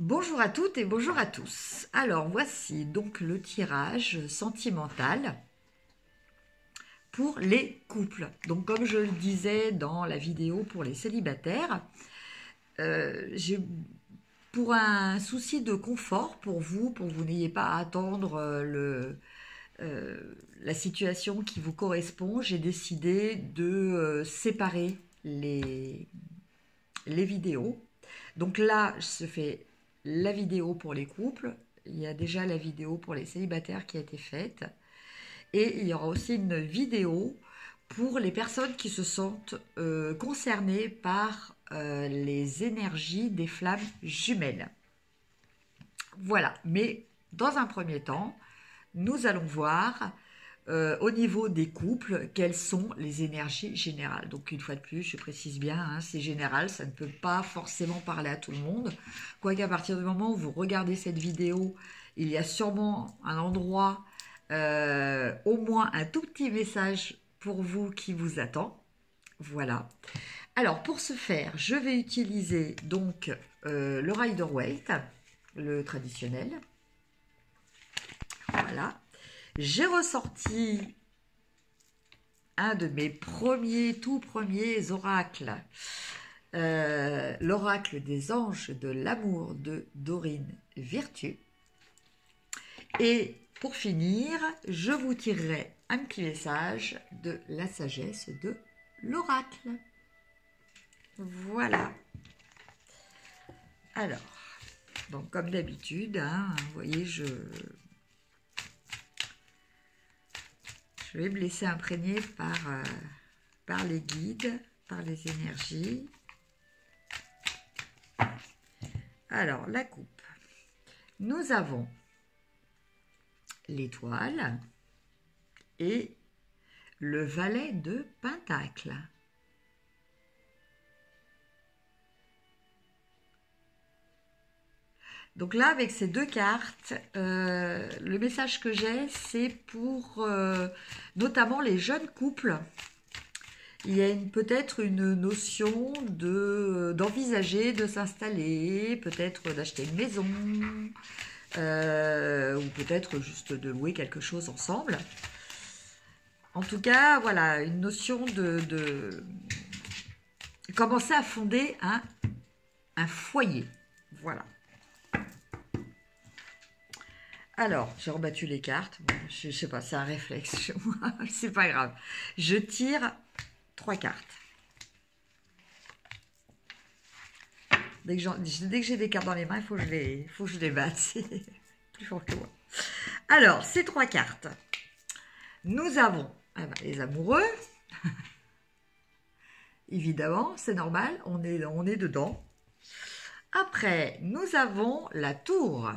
Bonjour à toutes et bonjour à tous. Alors voici donc le tirage sentimental pour les couples. Donc comme je le disais dans la vidéo pour les célibataires, pour un souci de confort pour que vous n'ayez pas à attendre la situation qui vous correspond, j'ai décidé de séparer les vidéos. Donc là, je fais la vidéo pour les couples. Il y a déjà la vidéo pour les célibataires qui a été faite. Et il y aura aussi une vidéo pour les personnes qui se sentent concernées par les énergies des flammes jumelles. Voilà, mais dans un premier temps, nous allons voir au niveau des couples, quelles sont les énergies générales. Donc une fois de plus, je précise bien, hein, c'est général, ça ne peut pas forcément parler à tout le monde. Quoiqu'à partir du moment où vous regardez cette vidéo, il y a sûrement un endroit, au moins un tout petit message pour vous qui vous attend. Voilà. Alors pour ce faire, je vais utiliser donc le Rider-Waite, le traditionnel. Voilà. J'ai ressorti un de mes tout premiers oracles, l'oracle des anges de l'amour de Dorine Virtue. Et pour finir, je vous tirerai un petit message de la sagesse de l'oracle. Voilà. Alors, donc comme d'habitude, hein, vous voyez, je vais me laisser imprégner par les guides, par les énergies. Alors, la coupe. Nous avons l'étoile et le valet de Pentacle. Donc là, avec ces deux cartes, le message que j'ai, c'est pour notamment les jeunes couples. Il y a peut-être une notion d'envisager de s'installer, peut-être d'acheter une maison, ou peut-être juste de louer quelque chose ensemble. En tout cas, voilà, une notion de commencer à fonder un foyer. Voilà. Alors, j'ai rebattu les cartes. Bon, je sais pas, c'est un réflexe chez moi. C'est pas grave. Je tire 3 cartes. Dès que j'ai des cartes dans les mains, il faut que je les batte. C'est plus fort que moi. Alors, ces 3 cartes. Nous avons les amoureux. Évidemment, c'est normal. On est dedans. Après, nous avons la tour.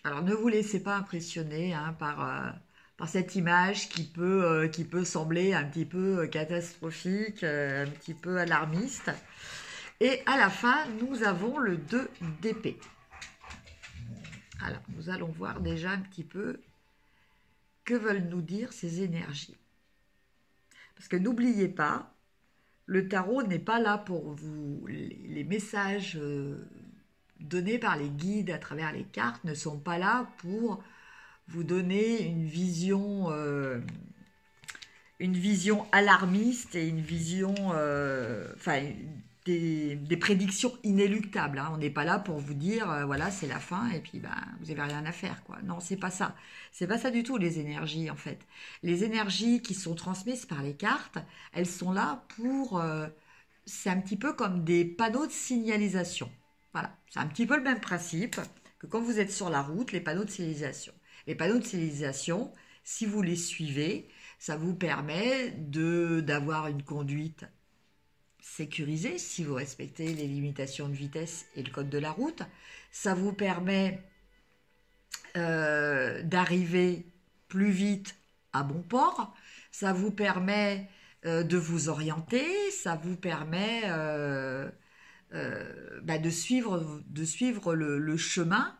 Alors, ne vous laissez pas impressionner hein, par cette image qui peut sembler un petit peu catastrophique, un petit peu alarmiste. Et à la fin, nous avons le 2 d'épée. Alors, nous allons voir déjà un petit peu que veulent nous dire ces énergies. Parce que n'oubliez pas, le tarot n'est pas là pour vous... Les messages... donnés par les guides à travers les cartes ne sont pas là pour vous donner une vision alarmiste et une vision, des prédictions inéluctables. Hein. On n'est pas là pour vous dire, voilà, c'est la fin et puis vous n'avez rien à faire. Quoi. Non, c'est pas ça. C'est pas ça du tout, les énergies, en fait. Les énergies qui sont transmises par les cartes, elles sont là pour... c'est un petit peu comme des panneaux de signalisation. Voilà, c'est un petit peu le même principe que quand vous êtes sur la route, les panneaux de signalisation. Les panneaux de signalisation, si vous les suivez, ça vous permet d'avoir une conduite sécurisée, si vous respectez les limitations de vitesse et le code de la route. Ça vous permet d'arriver plus vite à bon port. Ça vous permet de vous orienter. Ça vous permet... de suivre le chemin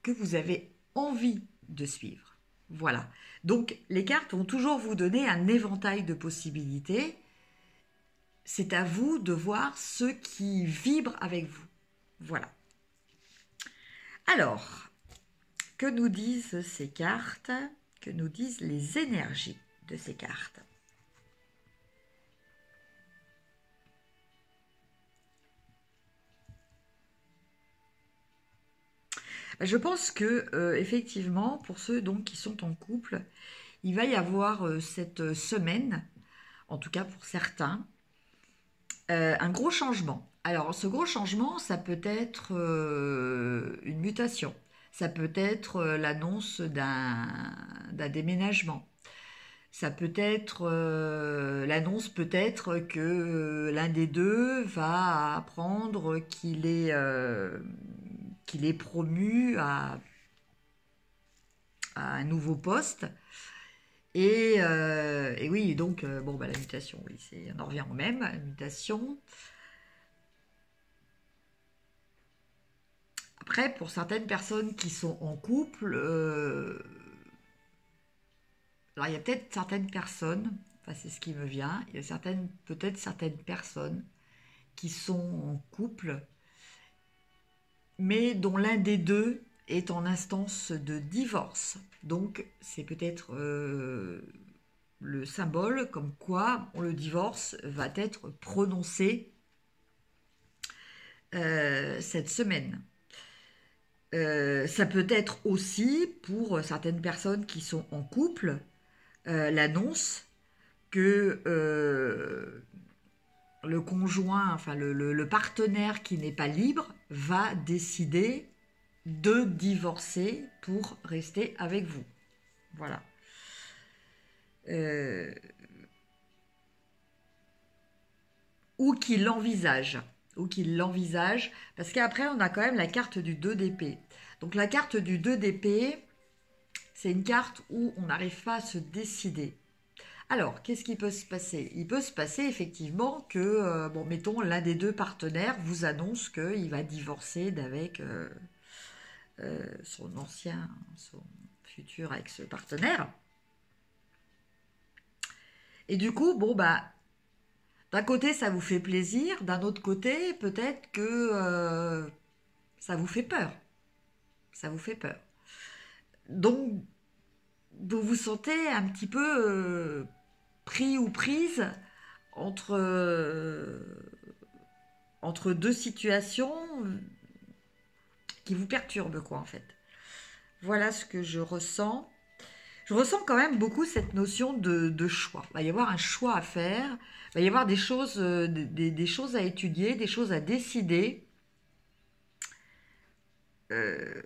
que vous avez envie de suivre. Voilà. Donc, les cartes vont toujours vous donner un éventail de possibilités c'est à vous de voir ceux qui vibrent avec vous. Voilà. Alors, que nous disent ces cartes? Que nous disent les énergies de ces cartes? Je pense que effectivement, pour ceux donc qui sont en couple, il va y avoir cette semaine, en tout cas pour certains, un gros changement. Alors, ce gros changement, ça peut être une mutation, ça peut être l'annonce d'un déménagement, ça peut être l'annonce peut-être que l'un des deux va apprendre qu'il est promu à un nouveau poste. Et oui, donc, bon, bah, la mutation, oui, on en revient au même, la mutation. Après, pour certaines personnes qui sont en couple, alors il y a peut-être certaines personnes, enfin c'est ce qui me vient, il y a peut-être certaines personnes qui sont en couple, mais dont l'un des deux est en instance de divorce. Donc c'est peut-être le symbole comme quoi le divorce va être prononcé cette semaine. Ça peut être aussi pour certaines personnes qui sont en couple l'annonce que le conjoint, enfin le partenaire qui n'est pas libre va décider de divorcer pour rester avec vous. Voilà. Euh, ou qu'il l'envisage. Ou qu'il l'envisage. Parce qu'après, on a quand même la carte du 2 d'épée. Donc la carte du 2 d'épée, c'est une carte où on n'arrive pas à se décider. Alors, qu'est-ce qui peut se passer? Il peut se passer effectivement que, bon, mettons, l'un des deux partenaires vous annonce qu'il va divorcer d'avec son futur ex-partenaire. Et du coup, bon, bah, d'un côté, ça vous fait plaisir, d'un autre côté, peut-être que ça vous fait peur. Ça vous fait peur. Donc, vous vous sentez un petit peu pris ou prise entre, entre deux situations qui vous perturbent, quoi, en fait. Voilà ce que je ressens. Je ressens quand même beaucoup cette notion de choix. Il va y avoir un choix à faire, il va y avoir des choses, des choses à étudier, des choses à décider euh,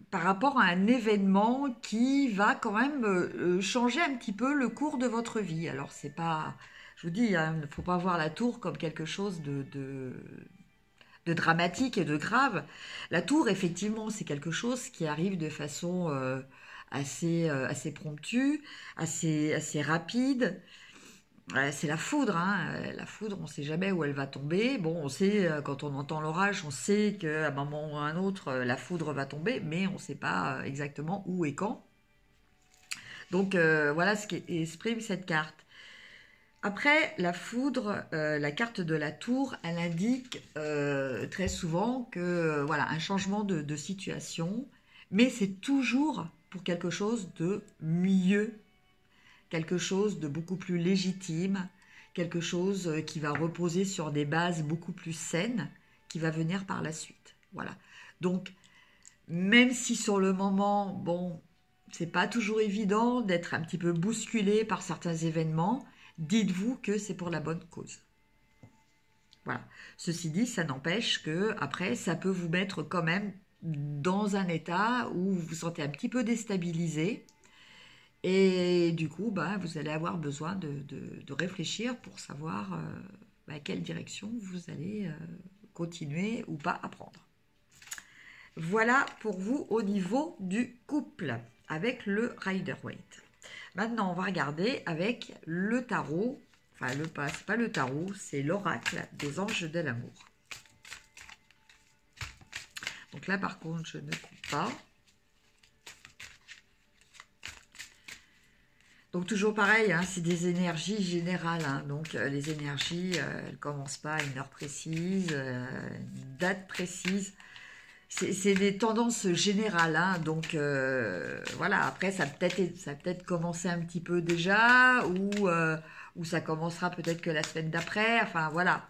par rapport à un événement qui va quand même changer un petit peu le cours de votre vie. Alors c'est pas, je vous dis, il ne faut pas voir la tour comme quelque chose de dramatique et de grave. La tour, effectivement, c'est quelque chose qui arrive de façon assez promptue, assez rapide. C'est la foudre, hein. La foudre, on ne sait jamais où elle va tomber. Bon, on sait, quand on entend l'orage, on sait qu'à un moment ou à un autre, la foudre va tomber, mais on ne sait pas exactement où et quand. Donc voilà ce qui exprime cette carte. Après, la foudre, la carte de la tour, elle indique très souvent que voilà un changement de situation, mais c'est toujours pour quelque chose de mieux, quelque chose de beaucoup plus légitime, quelque chose qui va reposer sur des bases beaucoup plus saines, qui va venir par la suite. Voilà. Donc, même si sur le moment, bon, c'est pas toujours évident d'être un petit peu bousculé par certains événements, dites-vous que c'est pour la bonne cause. Voilà. Ceci dit, ça n'empêche que après, ça peut vous mettre quand même dans un état où vous vous sentez un petit peu déstabilisé. Et du coup, bah, vous allez avoir besoin de réfléchir pour savoir quelle direction vous allez continuer ou pas à prendre. Voilà pour vous au niveau du couple avec le Rider-Waite. Maintenant, on va regarder avec le tarot. Enfin, c'est pas le tarot, c'est l'oracle des anges de l'amour. Donc là, par contre, je ne coupe pas. Donc toujours pareil, hein, c'est des énergies générales. Hein, donc les énergies, elles ne commencent pas à une heure précise, une date précise. C'est des tendances générales. Hein, donc voilà, après ça peut-être commencé un petit peu déjà, ou ça commencera peut-être que la semaine d'après. Enfin voilà.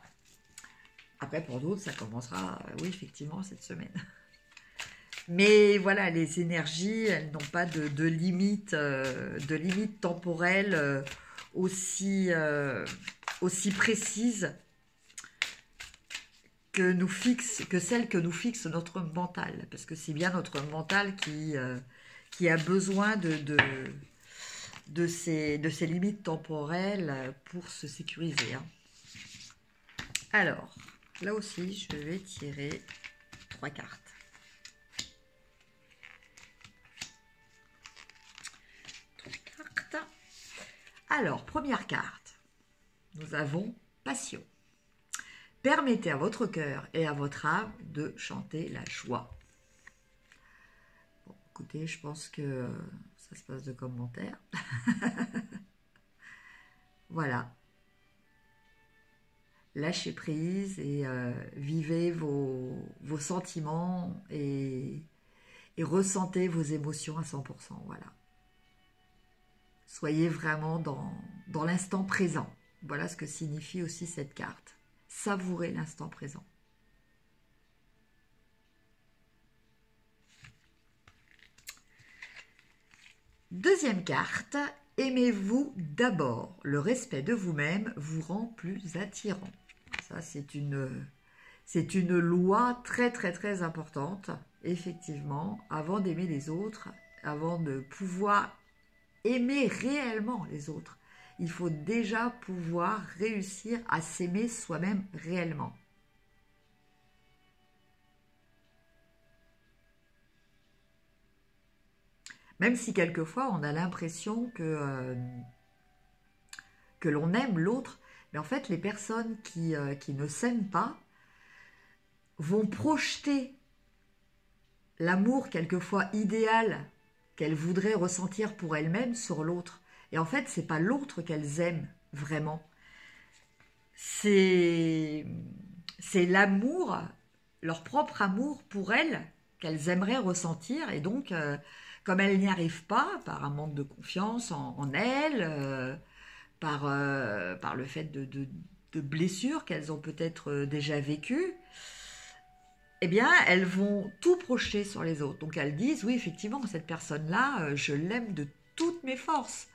Après pour d'autres, ça commencera, oui effectivement, cette semaine. Mais voilà, les énergies, elles n'ont pas de limite temporelle aussi précise que celle que nous fixe notre mental. Parce que c'est bien notre mental qui a besoin de ces limites temporelles pour se sécuriser. Hein. Alors, là aussi, je vais tirer 3 cartes. Alors, première carte, nous avons passion. Permettez à votre cœur et à votre âme de chanter la joie. Bon, écoutez, je pense que ça se passe de commentaires. Voilà. Lâchez prise et vivez vos sentiments et ressentez vos émotions à 100%. Voilà. Soyez vraiment dans l'instant présent. Voilà ce que signifie aussi cette carte. Savourez l'instant présent. Deuxième carte, aimez-vous d'abord. Le respect de vous-même vous rend plus attirant. Ça, c'est une loi très très très importante, effectivement, avant d'aimer les autres, avant de pouvoir aimer réellement les autres. Il faut déjà pouvoir réussir à s'aimer soi-même réellement. Même si quelquefois on a l'impression que l'on aime l'autre, mais en fait les personnes qui ne s'aiment pas vont projeter l'amour quelquefois idéal qu'elles voudraient ressentir pour elles-mêmes sur l'autre. Et en fait, c'est pas l'autre qu'elles aiment vraiment. C'est l'amour, leur propre amour pour elles qu'elles aimeraient ressentir. Et donc, comme elles n'y arrivent pas, par un manque de confiance en elles, par le fait de blessures qu'elles ont peut-être déjà vécues, eh bien, elles vont tout projeter sur les autres. Donc, elles disent, oui, effectivement, cette personne-là, je l'aime de toutes mes forces.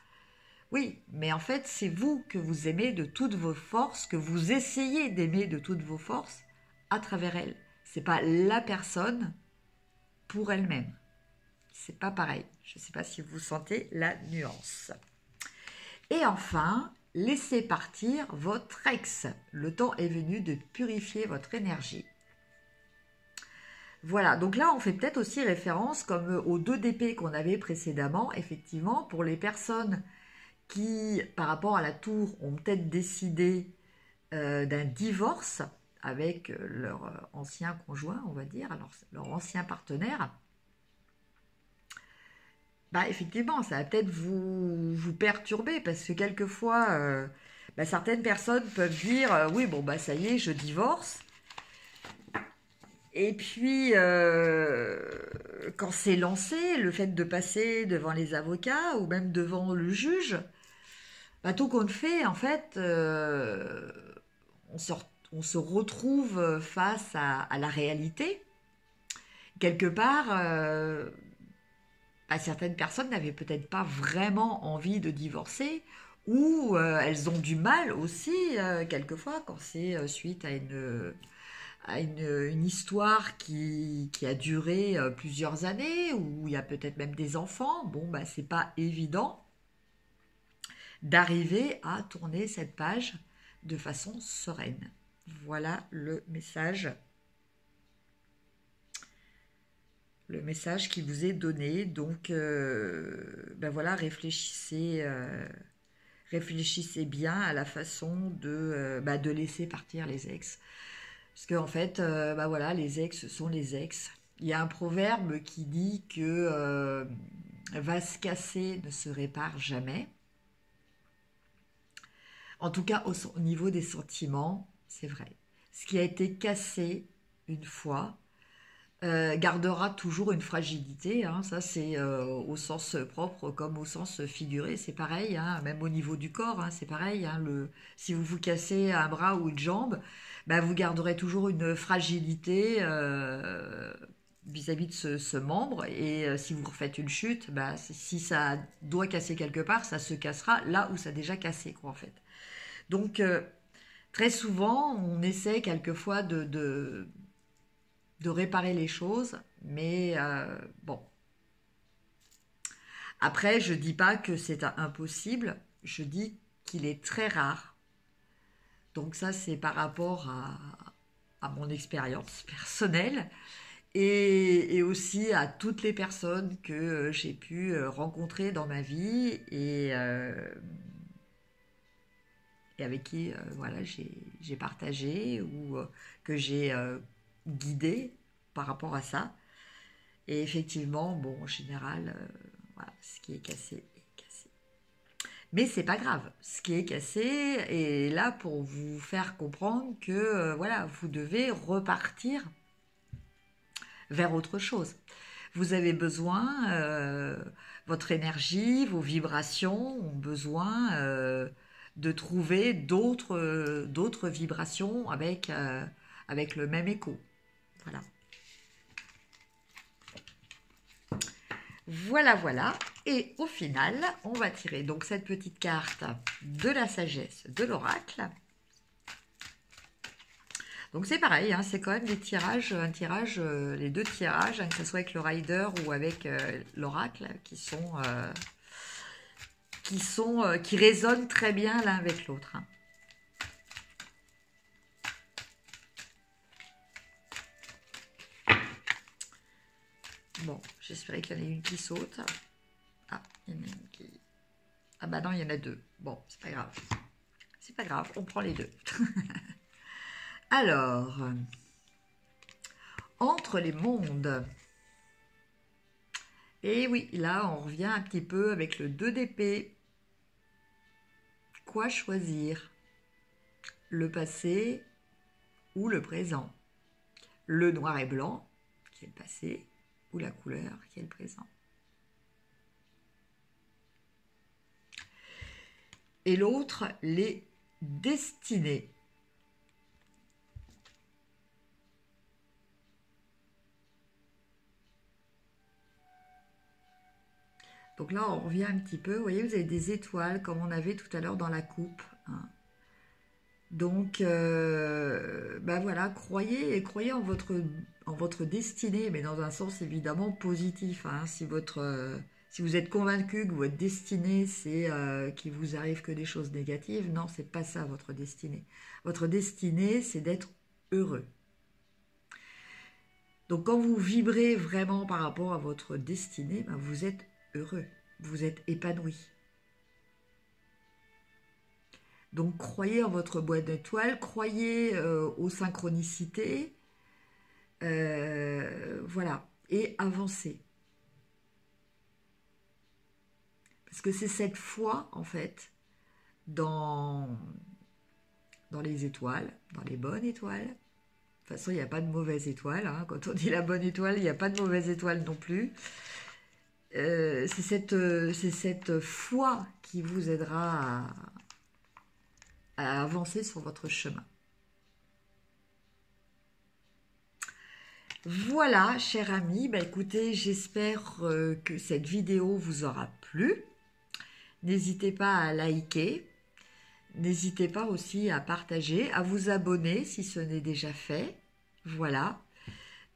Oui, mais en fait, c'est vous que vous aimez de toutes vos forces, que vous essayez d'aimer de toutes vos forces à travers elle. C'est pas la personne pour elle-même. C'est pas pareil. Je ne sais pas si vous sentez la nuance. Et enfin, laissez partir votre ex. Le temps est venu de purifier votre énergie. Voilà, donc là on fait peut-être aussi référence comme aux 2 d'épée qu'on avait précédemment, effectivement, pour les personnes qui, par rapport à la tour, ont peut-être décidé d'un divorce avec leur ancien conjoint, on va dire, alors leur ancien partenaire. Bah effectivement, ça va peut-être vous perturber parce que quelquefois, certaines personnes peuvent dire oui, bon, bah ça y est, je divorce. Et puis, quand c'est lancé, le fait de passer devant les avocats ou même devant le juge, tout compte fait, en fait, on se retrouve face à la réalité. Quelque part, certaines personnes n'avaient peut-être pas vraiment envie de divorcer ou elles ont du mal aussi, quelquefois, quand c'est suite à une histoire qui a duré plusieurs années, où il y a peut-être même des enfants. Bon, c'est pas évident d'arriver à tourner cette page de façon sereine. Voilà le message qui vous est donné. Donc, voilà, réfléchissez bien à la façon de laisser partir les ex. Parce qu'en fait, voilà, les ex sont les ex. Il y a un proverbe qui dit que vase cassé ne se répare jamais. En tout cas, au niveau des sentiments, c'est vrai. Ce qui a été cassé une fois gardera toujours une fragilité, hein. Ça c'est au sens propre comme au sens figuré, c'est pareil, hein. Même au niveau du corps, hein, c'est pareil, hein. Si vous vous cassez un bras ou une jambe, bah, vous garderez toujours une fragilité vis-à-vis de ce membre. Et si vous refaites une chute, bah, si ça doit casser quelque part, ça se cassera là où ça a déjà cassé, quoi, en fait. Donc, très souvent, on essaie quelquefois de réparer les choses, mais bon. Après, je dis pas que c'est impossible, je dis qu'il est très rare. Donc ça, c'est par rapport à mon expérience personnelle et aussi à toutes les personnes que j'ai pu rencontrer dans ma vie et avec qui voilà, j'ai partagé ou que j'ai guidé par rapport à ça. Et effectivement, bon, en général, voilà, ce qui est cassé est cassé. Mais c'est pas grave, ce qui est cassé est là pour vous faire comprendre que voilà, vous devez repartir vers autre chose. Vous avez besoin, votre énergie, vos vibrations ont besoin de trouver d'autres vibrations avec le même écho. Voilà. Voilà, voilà. Et au final, on va tirer donc cette petite carte de la sagesse de l'oracle. Donc c'est pareil, hein, c'est quand même des tirages, les deux tirages, hein, que ce soit avec le rider ou avec l'oracle, qui résonnent très bien l'un avec l'autre. Hein. Bon, j'espérais qu'il y en ait une qui saute. Ah, il y en a une qui... Ah bah non, il y en a deux. Bon, c'est pas grave. C'est pas grave, on prend les deux. Alors, entre les mondes. Et oui, là, on revient un petit peu avec le 2 d'épée. Quoi choisir? Le passé ou le présent? Le noir et blanc, qui est le passé, ou la couleur, qui est le présent. Et l'autre, les destinées. Donc là, on revient un petit peu. Vous voyez, vous avez des étoiles, comme on avait tout à l'heure dans la coupe. Hein. Donc, ben voilà, croyez en votre destinée, mais dans un sens évidemment positif. Hein. Si vous êtes convaincu que votre destinée, c'est qu'il vous arrive que des choses négatives, non, c'est pas ça votre destinée. Votre destinée, c'est d'être heureux. Donc, quand vous vibrez vraiment par rapport à votre destinée, ben, vous êtes heureux, vous êtes épanoui. Donc croyez en votre boîte d'étoiles, croyez aux synchronicités, voilà, et avancez. Parce que c'est cette foi, en fait, dans les étoiles, dans les bonnes étoiles. De toute façon, il n'y a pas de mauvaise étoile. Hein. Quand on dit la bonne étoile, il n'y a pas de mauvaise étoile non plus. C'est cette foi qui vous aidera à avancer sur votre chemin. Voilà, cher ami, bah écoutez, j'espère que cette vidéo vous aura plu. N'hésitez pas à liker, n'hésitez pas aussi à partager, à vous abonner si ce n'est déjà fait. Voilà,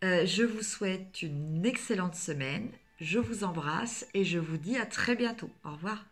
je vous souhaite une excellente semaine, je vous embrasse et je vous dis à très bientôt. Au revoir.